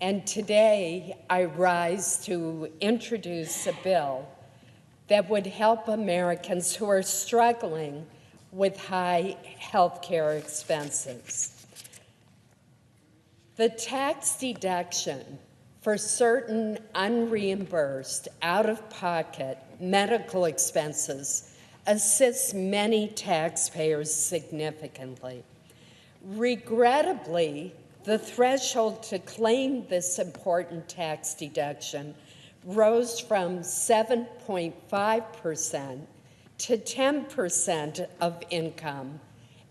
And today I rise to introduce a bill that would help Americans who are struggling with high health care expenses. The tax deduction for certain unreimbursed, out-of-pocket medical expenses assists many taxpayers significantly. Regrettably, the threshold to claim this important tax deduction rose from 7.5% to 10% of income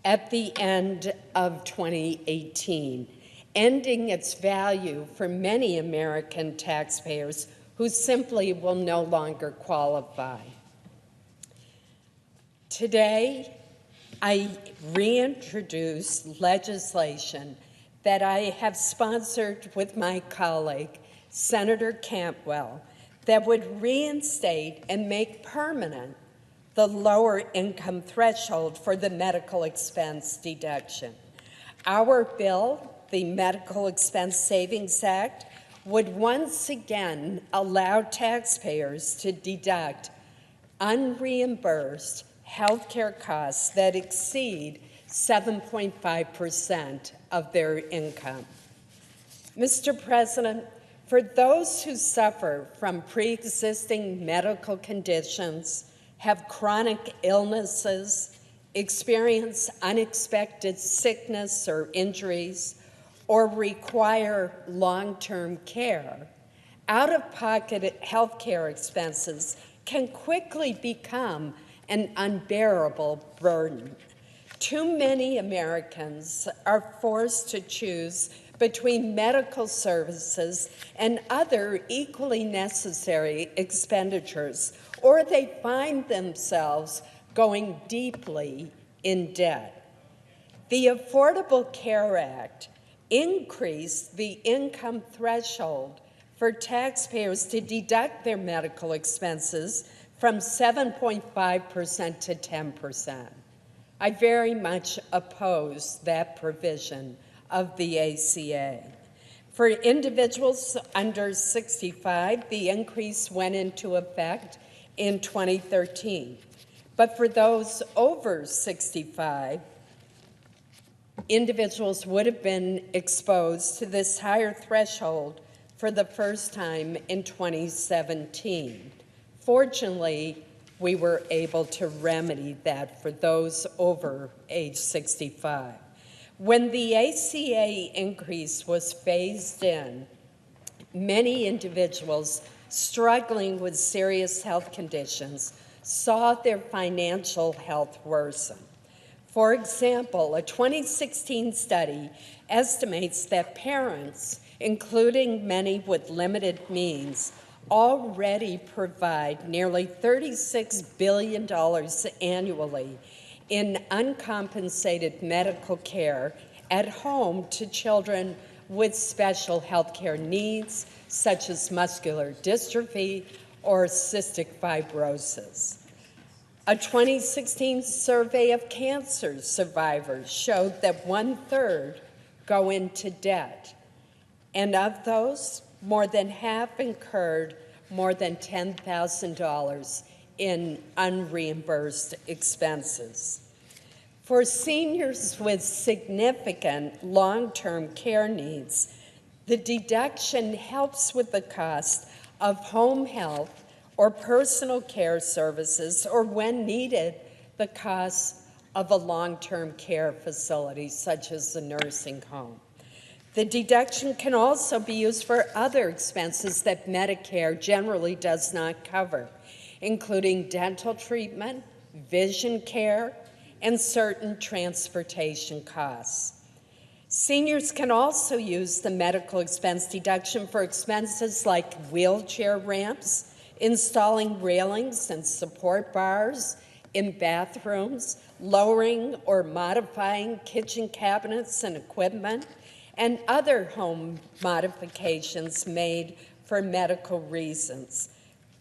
at the end of 2018, ending its value for many American taxpayers who simply will no longer qualify. Today, I reintroduce legislation that I have sponsored with my colleague, Senator Cantwell, that would reinstate and make permanent the lower income threshold for the medical expense deduction. Our bill, the Medical Expense Savings Act, would once again allow taxpayers to deduct unreimbursed healthcare costs that exceed 7.5% of their income. Mr. President, for those who suffer from pre-existing medical conditions, have chronic illnesses, experience unexpected sickness or injuries, or require long-term care, out-of-pocket healthcare expenses can quickly become an unbearable burden. Too many Americans are forced to choose between medical services and other equally necessary expenditures, or they find themselves going deeply in debt. The Affordable Care Act increased the income threshold for taxpayers to deduct their medical expenses from 7.5% to 10%. I very much oppose that provision of the ACA. For individuals under 65, the increase went into effect in 2013. But for those over 65, individuals would have been exposed to this higher threshold for the first time in 2017. Fortunately, we were able to remedy that for those over age 65. When the ACA increase was phased in, many individuals struggling with serious health conditions saw their financial health worsen. For example, a 2016 study estimates that parents, including many with limited means, already provide nearly $36 billion annually in uncompensated medical care at home to children with special health care needs, such as muscular dystrophy or cystic fibrosis. A 2016 survey of cancer survivors showed that 1/3 go into debt, and of those, more than half incurred more than $10,000 in unreimbursed expenses. For seniors with significant long-term care needs, the deduction helps with the cost of home health or personal care services, or when needed, the cost of a long-term care facility, such as a nursing home. The deduction can also be used for other expenses that Medicare generally does not cover, including dental treatment, vision care, and certain transportation costs. Seniors can also use the medical expense deduction for expenses like wheelchair ramps, installing railings and support bars in bathrooms, lowering or modifying kitchen cabinets and equipment, and other home modifications made for medical reasons.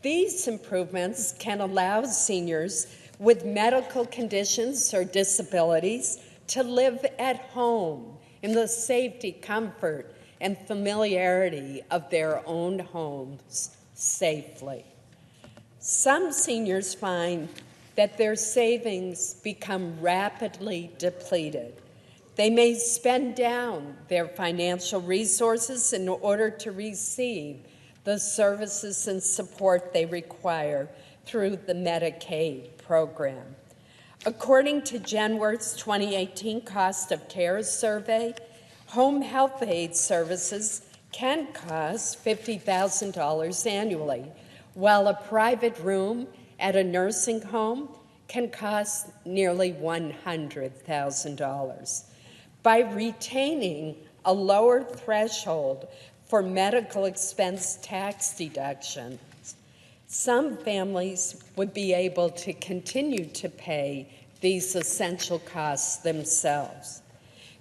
These improvements can allow seniors with medical conditions or disabilities to live at home in the safety, comfort, and familiarity of their own homes safely. Some seniors find that their savings become rapidly depleted. They may spend down their financial resources in order to receive the services and support they require through the Medicaid program. According to Genworth's 2018 Cost of Care survey, home health aid services can cost $50,000 annually, while a private room at a nursing home can cost nearly $100,000. By retaining a lower threshold for medical expense tax deductions, some families would be able to continue to pay these essential costs themselves.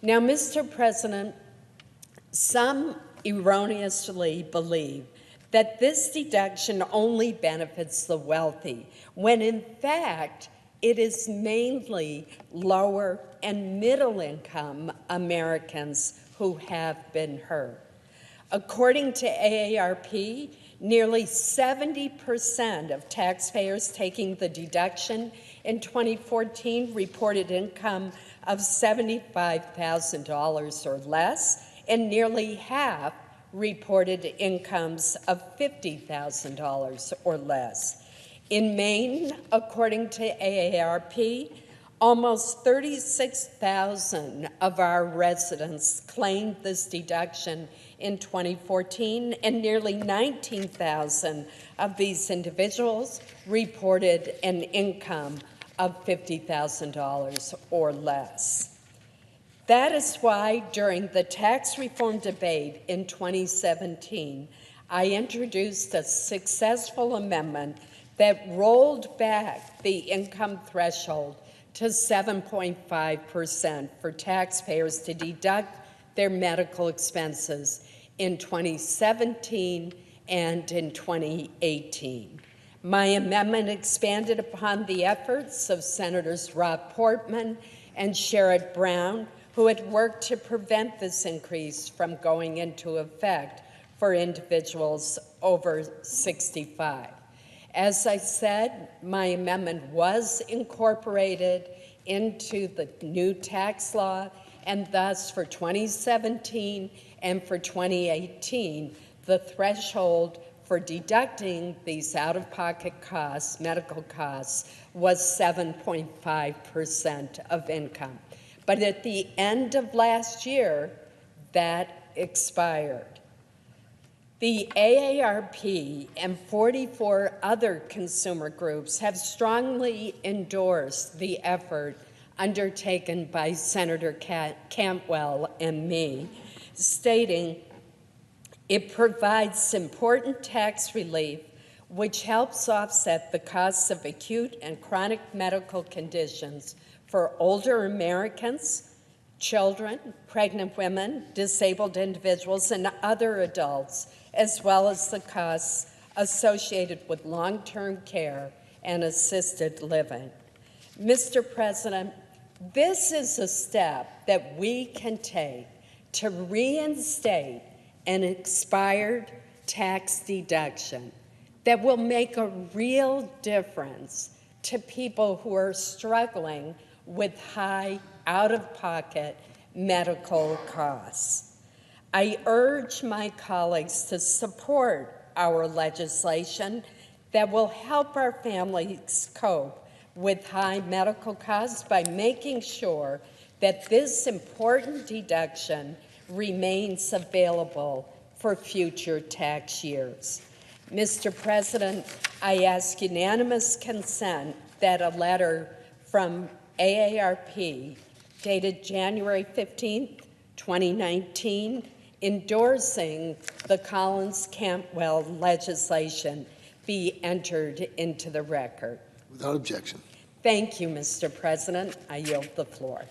Now, Mr. President, some erroneously believe that this deduction only benefits the wealthy, when in fact, it is mainly lower and middle income Americans who have been hurt. According to AARP, nearly 70% of taxpayers taking the deduction in 2014 reported income of $75,000 or less, and nearly half reported incomes of $50,000 or less. In Maine, according to AARP, almost 36,000 of our residents claimed this deduction in 2014, and nearly 19,000 of these individuals reported an income of $50,000 or less. That is why during the tax reform debate in 2017, I introduced a successful amendment that rolled back the income threshold to 7.5% for taxpayers to deduct their medical expenses in 2017 and in 2018. My amendment expanded upon the efforts of Senators Rob Portman and Sherrod Brown, who had worked to prevent this increase from going into effect for individuals over 65. As I said, my amendment was incorporated into the new tax law, and thus for 2017 and for 2018, the threshold for deducting these out-of-pocket costs, medical costs, was 7.5% of income. But at the end of last year, that expired. The AARP and 44 other consumer groups have strongly endorsed the effort undertaken by Senator Cantwell and me, stating it provides important tax relief which helps offset the costs of acute and chronic medical conditions for older Americans, children, pregnant women, disabled individuals, and other adults, as well as the costs associated with long-term care and assisted living. Mr. President, this is a step that we can take to reinstate an expired tax deduction that will make a real difference to people who are struggling with high out-of-pocket medical costs. I urge my colleagues to support our legislation that will help our families cope with high medical costs by making sure that this important deduction remains available for future tax years. Mr. President, I ask unanimous consent that a letter from AARP dated January 15, 2019, endorsing the Collins-Cantwell legislation be entered into the record. Without objection. Thank you, Mr. President. I yield the floor.